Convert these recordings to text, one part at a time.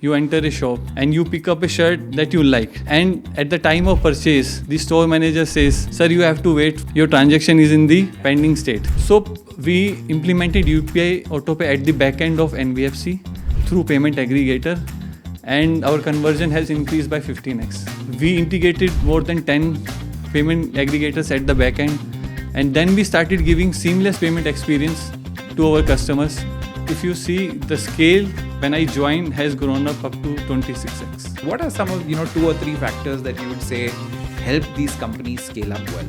You enter a shop and you pick up a shirt that you like, and at the time of purchase the store manager says, sir, you have to wait, your transaction is in the pending state. So we implemented UPI autopay at the back end of NBFC through payment aggregator, and our conversion has increased by 15x. We integrated more than 10 payment aggregators at the back end, and then we started giving seamless payment experience to our customers. If you see, the scale when I joined has grown up to 26x. What are some of 2 or 3 factors that you would say help these companies scale up well?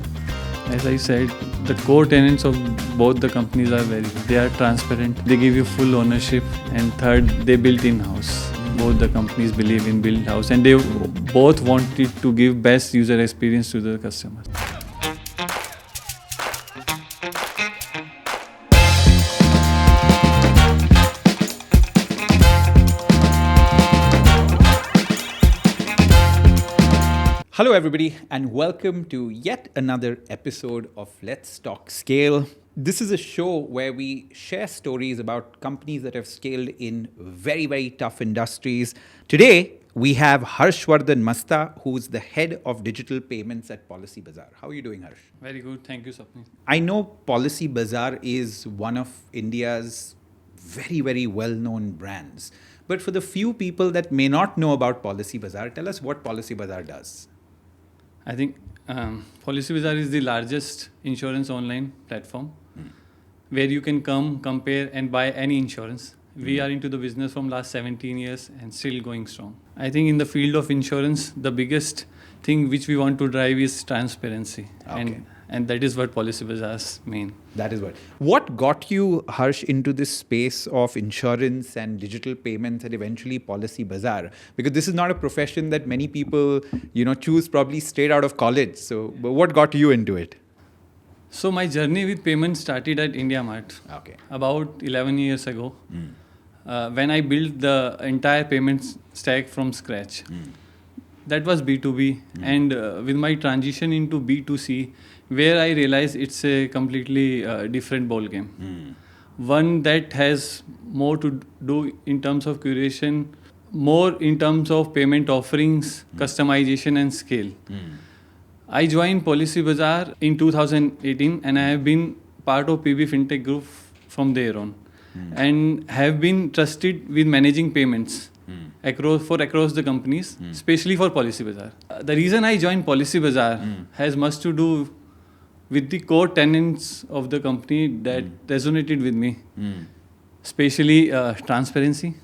As I said, the core tenets of both the companies are very good. They are transparent, they give you full ownership, and third, they built in-house. Both the companies believe in build house, and they both wanted to give best user experience to the customers. Hello everybody, and welcome to yet another episode of Let's Talk Scale. This is a show where we share stories about companies that have scaled in very, very tough industries. Today, we have Harshvardhan Masta, who's the head of digital payments at Policybazaar. How are you doing, Harsh? Very good, thank you, Sapni. I know Policybazaar is one of India's very, very well-known brands. But for the few people that may not know about Policybazaar, tell us what Policybazaar does. I think Policybazaar is the largest insurance online platform where you can come, compare and buy any insurance. We are into the business from last 17 years and still going strong. I think in the field of insurance, the biggest thing which we want to drive is transparency. Okay. And that is what Policybazaar's mean. That is what got you, Harsh, into this space of insurance and digital payments and eventually Policybazaar? Because this is not a profession that many people, choose probably straight out of college. So what got you into it? So my journey with payments started at IndiaMart about 11 years ago when I built the entire payments stack from scratch. That was B2B, and with my transition into B2C, where I realized it's a completely different ball game. One that has more to do in terms of curation, more in terms of payment offerings, customization and scale. I joined Policybazaar in 2018, and I have been part of PB Fintech Group from there on, and have been trusted with managing payments across the companies, especially for Policybazaar. The reason I joined Policybazaar has much to do with the core tenets of the company that resonated with me, especially transparency,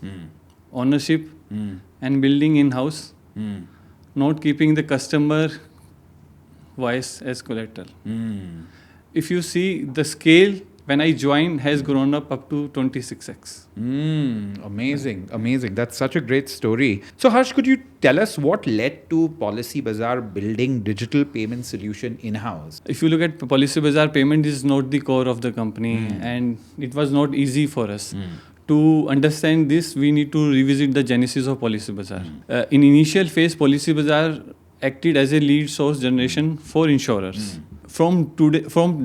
ownership, and building in-house, not keeping the customer voice as collateral. If you see, the scale when I joined has grown up to 26x. Amazing. That's such a great story. So Harsh, could you tell us what led to Policybazaar building digital payment solution in-house? If you look at Policybazaar, payment is not the core of the company, and it was not easy for us. To understand this, we need to revisit the genesis of Policybazaar. In initial phase, Policybazaar acted as a lead source generation for insurers. From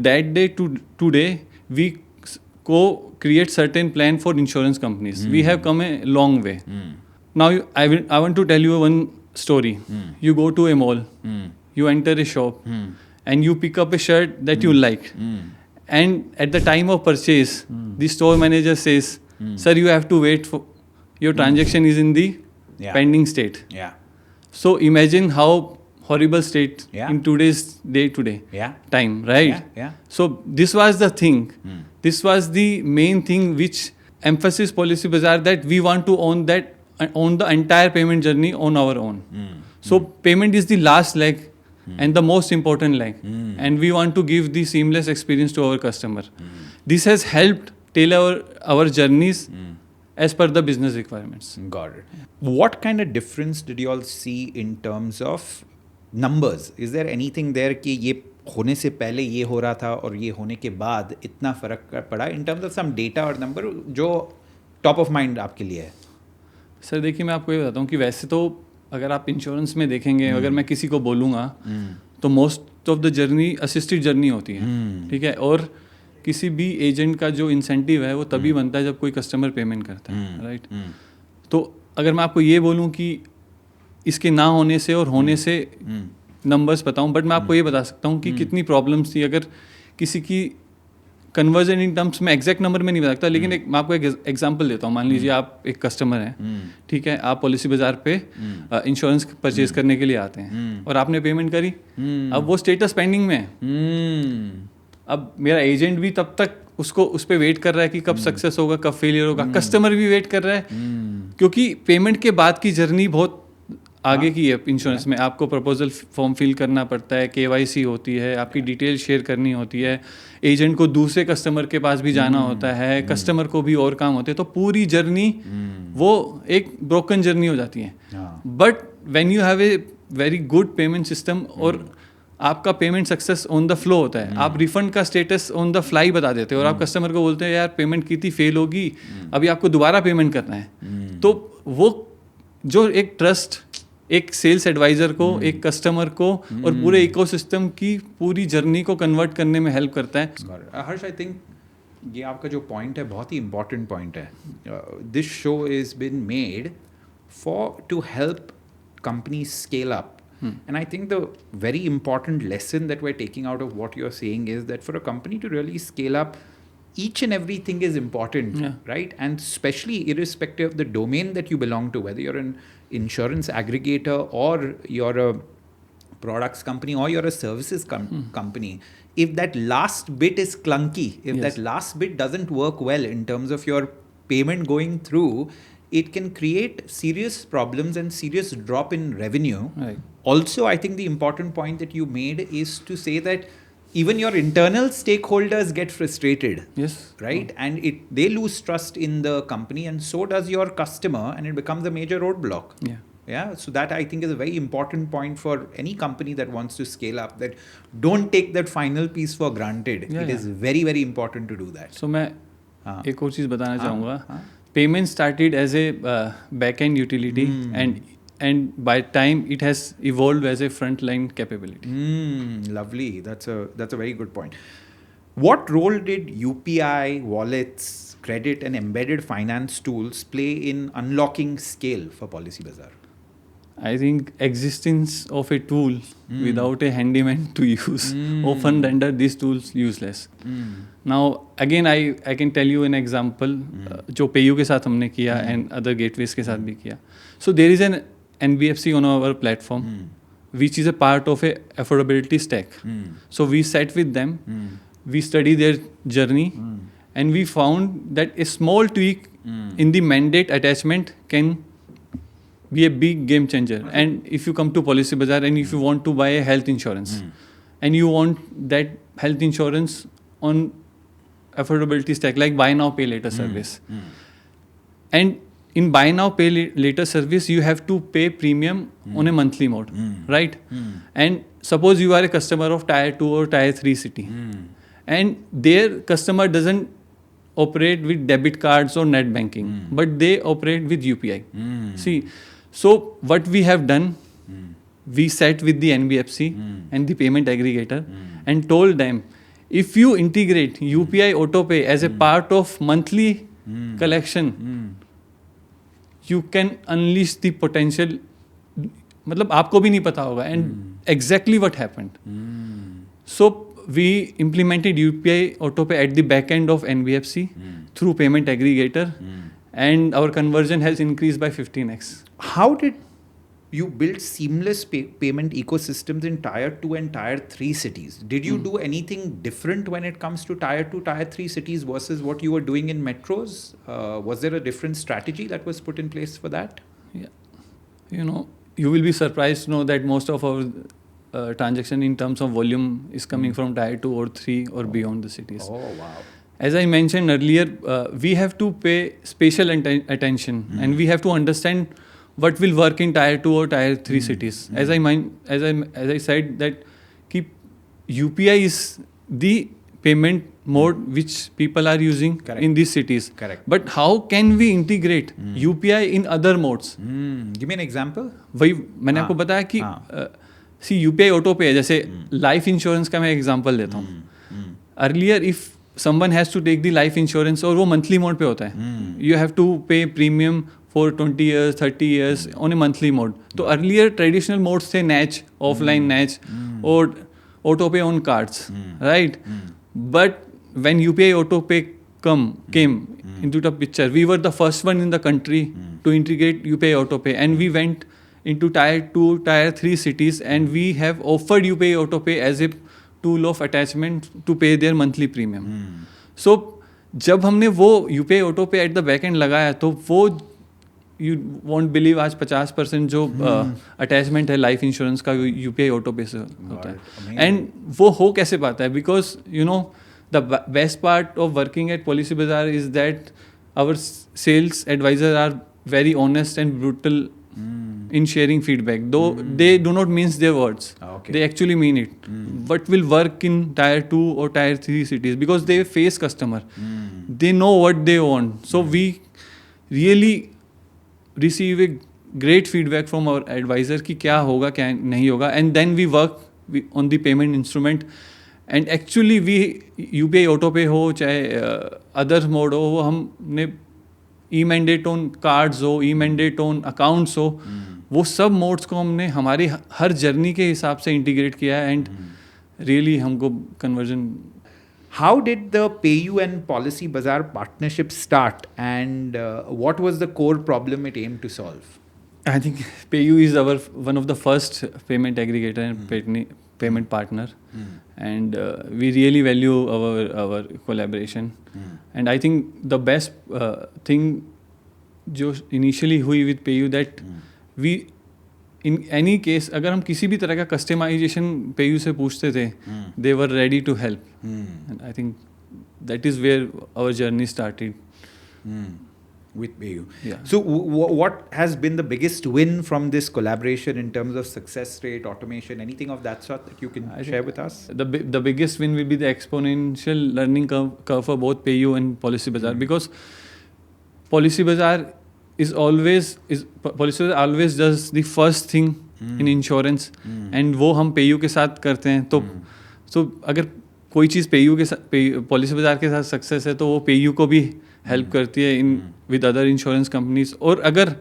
that day to today, we co-create certain plan for insurance companies. We have come a long way. Now, I want to tell you one story. You go to a mall, you enter a shop, and you pick up a shirt that you like. And at the time of purchase, the store manager says, sir, you have to wait, for your transaction is in the pending state. So imagine how horrible state in today's day-to-day time, right? So this was the thing. This was the main thing which emphasis Policybazaar that we want to own the entire payment journey on our own. So payment is the last leg and the most important leg, and we want to give the seamless experience to our customer. This has helped tailor our journeys as per the business requirements. Got it. What kind of difference did you all see in terms of numbers? Is there anything there कि ये होने से पहले ये हो रहा था और ये होने के बाद इतना फर्क पड़ा in terms of some data और number जो top of mind आपके लिए है? सर देखिए, मैं आपको ये बताता हूँ कि वैसे तो अगर आप इंश्योरेंस में देखेंगे, अगर मैं किसी को बोलूँगा तो most of the journey assisted journey होती है, ठीक है? और किसी भी एजेंट का जो इंसेंटिव है वो तभी बनता है जब कोई कस्टमर पेमेंट करता है, राइट? तो अगर मैं आपको ये बोलूँ कि इसके ना होने से और होने से नंबर्स बताऊँ, बट मैं आपको ये बता सकता हूँ कि कितनी प्रॉब्लम्स थी। अगर किसी की कन्वर्जन इन टर्म्स में एग्जैक्ट नंबर में नहीं बता सकता, लेकिन मैं आपको एक एग्जांपल देता हूँ। मान लीजिए आप एक कस्टमर हैं, ठीक है, आप पॉलिसी बाजार पे इंश्योरेंस परचेज करने के लिए आते हैं और आपने पेमेंट करी, अब वो स्टेटस पेंडिंग में है। अब मेरा एजेंट भी तब तक उसको उस पर वेट कर रहा है कि कब सक्सेस होगा, कब फेलियर होगा, कस्टमर भी वेट कर रहा है, क्योंकि पेमेंट के बाद की जर्नी बहुत आगे की है। इंश्योरेंस में आपको प्रपोजल फॉर्म फिल करना पड़ता है, KYC होती है, आपकी डिटेल शेयर करनी होती है, एजेंट को दूसरे कस्टमर के पास भी जाना होता है, कस्टमर को भी और काम होते हैं, तो पूरी जर्नी वो एक ब्रोकन जर्नी हो जाती है। But when you have a very good payment system और आपका payment success on the flow होता है, आप रिफंड का स्टेटस ऑन द फ्लाई बता देते हो और आप कस्टमर को बोलते हैं यार पेमेंट की थी, फेल होगी, अभी आपको दोबारा पेमेंट करना है। तो वो जो एक ट्रस्ट एक सेल्स एडवाइजर को, एक कस्टमर को और पूरे इकोसिस्टम की पूरी जर्नी को कन्वर्ट करने में हेल्प करता है। हर्ष, आई थिंक ये आपका जो पॉइंट है बहुत ही इंपॉर्टेंट पॉइंट है। This show is been made for to help companies scale up. And I think the very important lesson that we're taking out of what you're saying is that for a company to really scale up, each and everything is important, right? And especially irrespective of the domain that you belong to, whether you're an insurance aggregator or you're a products company or you're a services company, if that last bit is clunky, if that last bit doesn't work well in terms of your payment going through, it can create serious problems and serious drop in revenue. Right. Also, I think the important point that you made is to say that even your internal stakeholders get frustrated. Yes. Right? And they lose trust in the company, and so does your customer, and it becomes a major roadblock. Yeah. Yeah. So that I think is a very important point for any company that wants to scale up, that don't take that final piece for granted. It is very, very important to do that. So मैं एक और चीज़ बताना चाहूँगा. Payment started as a back-end utility, and by time it has evolved as a front-line capability. Lovely. That's a very good point. What role did UPI, wallets, credit, and embedded finance tools play in unlocking scale for Policybazaar? I think existence of a tool without a handyman to use often render these tools useless. Now again I can tell you an example जो PayU के साथ हमने किया and other gateways के साथ भी किया. So there is an NBFC on our platform which is a part of a affordability stack. So we sat with them, we study their journey, and we found that a small tweak in the mandate attachment can be a big game changer. And if you come to Policybazaar and if you want to buy a health insurance and you want that health insurance on affordability stack like buy now pay later service, and in buy now pay later service you have to pay premium on a monthly mode, right? And suppose you are a customer of tier 2 or tier 3 city, and their customer doesn't operate with debit cards or net banking, but they operate with UPI. See, so what we have done, we sat with the NBFC and the payment aggregator and told them, if you integrate UPI AutoPay as a part of monthly collection, you can unleash the potential. मतलब आपको भी नहीं पता होगा. And exactly what happened. So we implemented UPI AutoPay at the back end of NBFC through payment aggregator, and our conversion has increased by 15x. How did you build seamless payment ecosystems in tier 2 and tier 3 cities? Did you do anything different when it comes to tier 2, tier 3 cities versus what you were doing in metros? Was there a different strategy that was put in place for that? Yeah. You know, you will be surprised to know that most of our transaction in terms of volume is coming from tier 2 or 3 or beyond the cities. Oh, wow. As I mentioned earlier, we have to pay special attention and we have to understand what will work in tier 2 or tier 3 cities. As I said that keep UPI is the payment mode which people are using in these cities. Correct. But how can we integrate UPI in other modes? Give me an example. वही मैंने आपको बताया कि सी UPI AutoPay है. जैसे life insurance का मैं example देता हूँ. Earlier, if someone has to take the life insurance और वो monthly mode पे होता है. You have to pay premium for 20 years, 30 years on a monthly mode. तो earlier traditional modes थे NACH, offline NACH और auto pay on cards, right? But when UPI auto pay came into the picture, we were the first one in the country to integrate UPI auto pay, and we went into tier 2, tier 3 cities, and we have offered UPI auto pay as a tool of attachment to pay their monthly premium. So जब हमने वो UPI auto pay at the back end लगाया तो वो you won't believe आज 50% जो attachment है life insurance का UPI auto pay से होता है. एंड वो हो कैसे पाता है? Because you know the best part of working at Policybazaar is that our sales advisors are very honest and brutal in sharing feedback, though they do not mince their words. They actually mean it. What will work in tier 2 or tier 3 cities, because they face customer, they know what they want. So we really receive a great feedback from our advisor कि क्या होगा क्या नहीं होगा, and then we work on the payment instrument. And actually we UPI auto pay हो चाहे other mode हो, वो हमने e-mandate on cards हो, e-mandate on accounts हो, वो सब मोड्स को हमने हमारी हर जर्नी के हिसाब से इंटीग्रेट किया है. एंड रियली हमको conversion. How did the PayU and Policybazaar partnership start, and what was the core problem it aimed to solve? I think PayU is our one of the first payment aggregator and payment partner, and we really value our collaboration. And I think the best thing जो initially हुई with PayU, that we in any case अगर हम किसी भी तरह का customization PayU से पूछते थे, they were ready to help. And I think that is where our journey started. With PayU. Yeah. So what has been the biggest win from this collaboration in terms of success rate, automation, anything of that sort that you can share with us? The biggest win will be the exponential learning curve for both PayU and Policybazaar, because Policybazaar always does the first thing in insurance, and वो हम PayU के साथ करते हैं. तो अगर कोई चीज़ PayU के साथ Policybazaar के साथ सक्सेस है तो वो PayU को भी हेल्प करती है in with other insurance companies. और अगर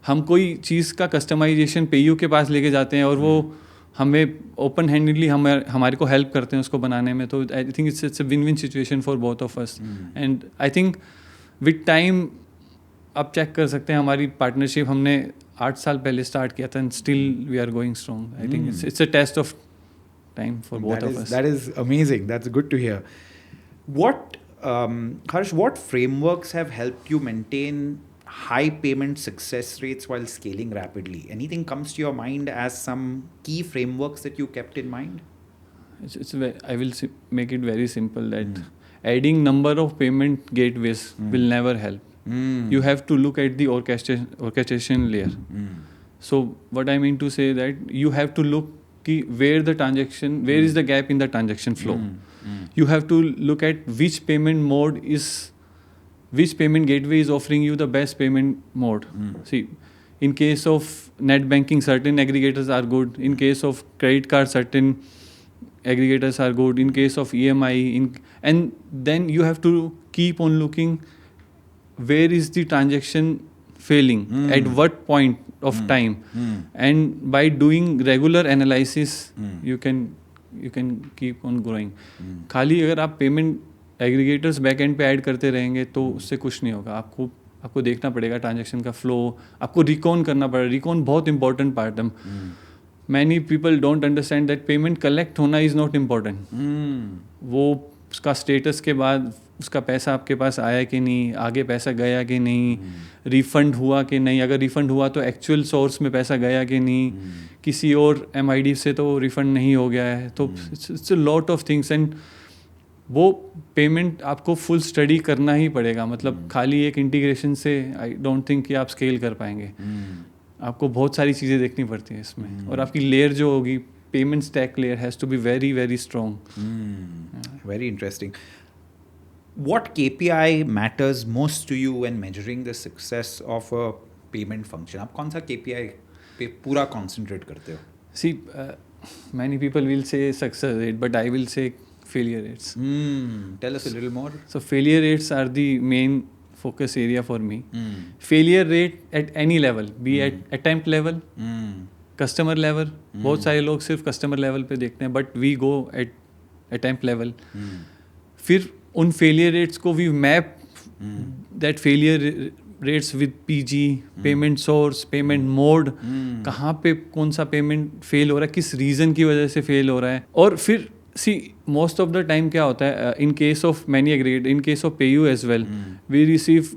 हम कोई चीज़ का कस्टमाइजेशन PayU के पास लेके जाते हैं और वो हमें ओपन हैंडेडली हमारे को हेल्प करते हैं उसको बनाने में, तो आई think it's a win win situation for both of us. And I think with time आप चेक कर सकते हैं हमारी पार्टनरशिप हमने 8 साल पहले स्टार्ट किया था, and still we are going strong. I think it's a test of time for both of us. That is amazing. That's good to hear. What, Harsh, what frameworks have helped you maintain high payment success rates while scaling rapidly? Anything comes to your mind as some key frameworks that you kept in mind? I will make it very simple that adding number of payment gateways will never help. You have to look at the orchestration layer. So what I mean to say that you have to look where is the gap in the transaction flow. You have to look at which payment gateway is offering you the best payment mode. See, in case of net banking, certain aggregators are good. In case of credit card, certain aggregators are good. In case of EMI, and then you have to keep on looking where is the transaction failing, at what point of time, and by doing regular analysis you can keep on growing. खाली अगर आप payment aggregators back and पे add करते रहेंगे तो उससे कुछ नहीं होगा. आपको देखना पड़ेगा ट्रांजैक्शन का फ्लो, आपको रिकॉन करना पड़ेगा. रिकॉन बहुत इंपॉर्टेंट पार्ट है. Many people don't understand that payment collect होना इज़ नॉट इम्पॉर्टेंट. वो उसका स्टेटस के बाद उसका पैसा आपके पास आया कि नहीं, आगे पैसा गया कि नहीं, रिफ़ंड हुआ कि नहीं, अगर रिफ़ंड हुआ तो एक्चुअल सोर्स में पैसा गया कि नहीं, किसी और MID से तो रिफ़ंड नहीं हो गया है. तो it's a lot of things, and वो पेमेंट आपको फुल स्टडी करना ही पड़ेगा. मतलब खाली एक इंटीग्रेशन से आई डोंट थिंक कि आप स्केल कर पाएंगे. आपको बहुत सारी चीज़ें देखनी पड़ती हैं इसमें, और आपकी लेयर जो होगी payment stack layer has to be very very strong. Very interesting. What KPI matters most to you when measuring the success of a payment function? आप कौन सा KPI पे पूरा concentrate करते हो? See, many people will say success rate, but I will say failure rates. Tell us a little more. So failure rates are the main focus area for me. Failure rate at any level, be at attempt level, customer level. बहुत सारे लोग सिर्फ customer level पे देखते हैं, but we go at attempt level. फिर उन failure rates को we map that failure rates with PG, payment source, payment mode, कहाँ पे कौन सा payment fail हो रहा है, किस reason की वजह से fail हो रहा है. और फिर see, most of the time क्या होता है, in case of many aggregate, in case of PayU as well, we receive,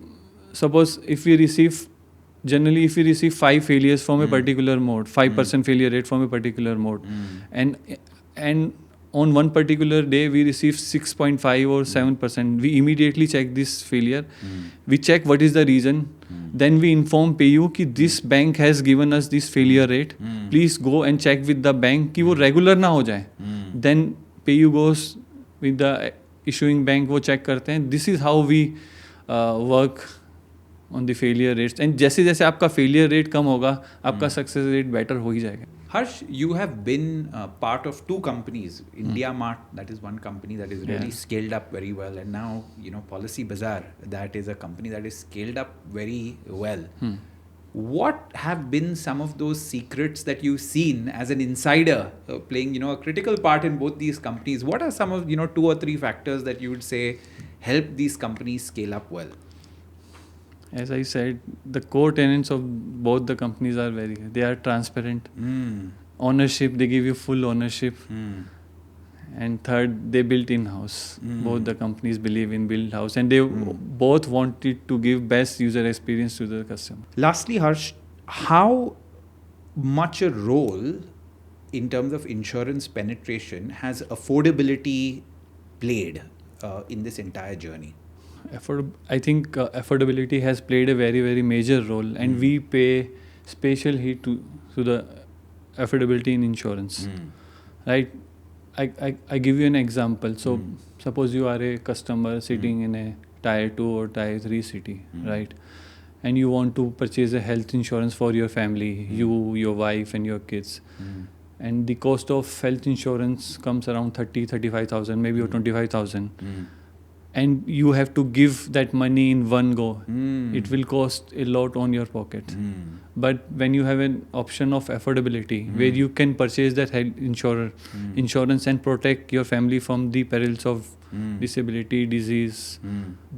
suppose if we receive, generally if we receive 5 failures from a particular mode, 5% failure rate from a particular mode, and on one particular day we receive 6.5 or 7%, we immediately check this failure, we check what is the reason, then we inform PayU कि this bank has given us this failure rate, please go and check with the bank कि वो regular ना हो जाए. Then PayU goes with the issuing bank, वो check करते हैं. This is how we work on the failure rates. And जैसे जैसे आपका failure rate कम होगा, आपका success rate better हो ही जाएगा. Harsh, you have been part of 2 companies. India Mart, that is one company that is really scaled up very well, and now Policy Bazaar, that is a company that is scaled up very well. What have been some of those secrets that you've seen as an insider playing a critical part in both these companies? What are some of 2 or 3 factors that you would say help these companies scale up well? As I said, the core tenets of both the companies are they are transparent. Ownership, they give you full ownership. And third, they built in-house. Both the companies believe in build house, and they both wanted to give best user experience to the customer. Lastly, Harsh, how much a role in terms of insurance penetration has affordability played in this entire journey? I think affordability has played a very, very major role, and we pay special heed to the affordability in insurance. Right? I give you an example. So suppose you are a customer sitting in a tier 2 or tier 3 city, right? And you want to purchase a health insurance for your family, you, your wife and your kids. And the cost of health insurance comes around 35,000, maybe or 25,000. And you have to give that money in one go. It will cost a lot on your pocket. But when you have an option of affordability, where you can purchase that health insurance and protect your family from the perils of disability, disease,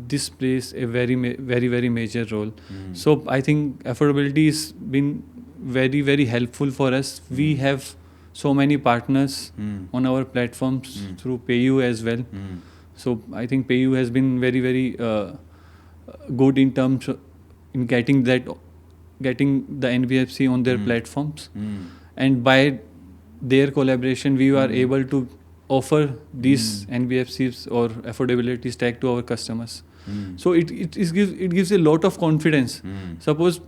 this plays a very, very major role. So I think affordability has been very, very helpful for us. We have so many partners on our platforms through PayU as well. So I think PayU has been very, very good in terms of in getting the NBFC on their platforms, and by their collaboration, we are able to offer these NBFCs or affordability stack to our customers. So it gives a lot of confidence. Suppose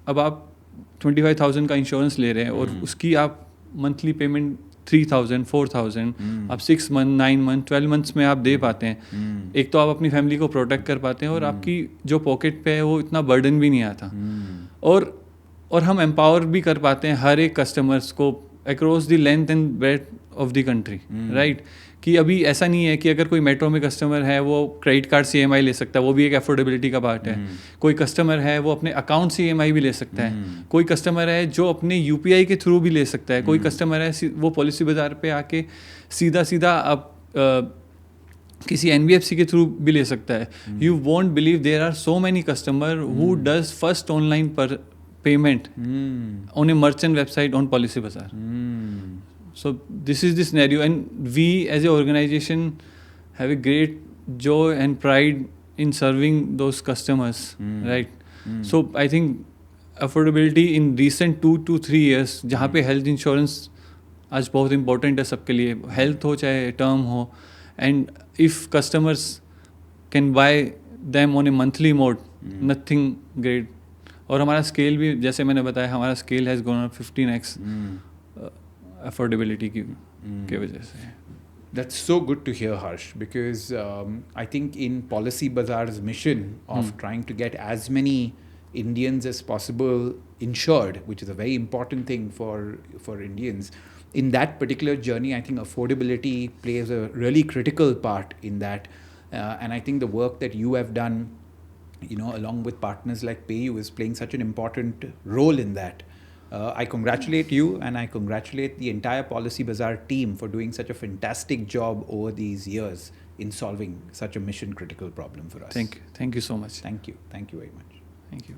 अब आप 25,000 का insurance ले रहे हैं और उसकी आप monthly payment 3,000, 4,000, आप 6 मंथ, 9 मंथ, 12 मंथ्स में आप दे पाते हैं. एक तो आप अपनी फैमिली को प्रोटेक्ट कर पाते हैं और आपकी जो पॉकेट पे है वो इतना बर्डन भी नहीं आता. और हम एम्पावर भी कर पाते हैं हर एक कस्टमर्स को across the length and breadth of the country, right? कि अभी ऐसा नहीं है कि अगर कोई मेट्रो में कस्टमर है वो क्रेडिट कार्ड से EMI ले सकता है, वो भी एक अफोर्डेबिलिटी का पार्ट है. कोई कस्टमर है वो अपने अकाउंट से EMI भी ले सकता है. कोई कस्टमर है जो अपने UPI के थ्रू भी ले सकता है. कोई कस्टमर है वो पॉलिसी बाजार पे आके सीधा आप किसी NBFC के थ्रू भी ले सकता है. You won't believe there are so many customer who does first online पर payment on a merchant website on Policy Bazaar. So this is the scenario, and we as an organization have a great joy and pride in serving those customers, right? So I think affordability in recent 2 to 3 years, जहाँ पे health insurance आज बहुत important है सबके लिए, health हो चाहे term हो, and if customers can buy them on a monthly mode, nothing great. और हमारा स्केल भी जैसे मैंने बताया, हमारा scale has gone up 15x affordability की वजह से. That's so good to hear, Harsh, because I think in Policy Bazaar's mission of trying to get as many Indians as possible insured, which is a very important thing for Indians. In that particular journey, I think affordability plays a really critical part in that. And I think the work that you have done, along with partners like PayU, is playing such an important role in that. I congratulate you, and I congratulate the entire Policy Bazaar team for doing such a fantastic job over these years in solving such a mission critical problem for us. Thank you so much. Thank you very much. Thank you.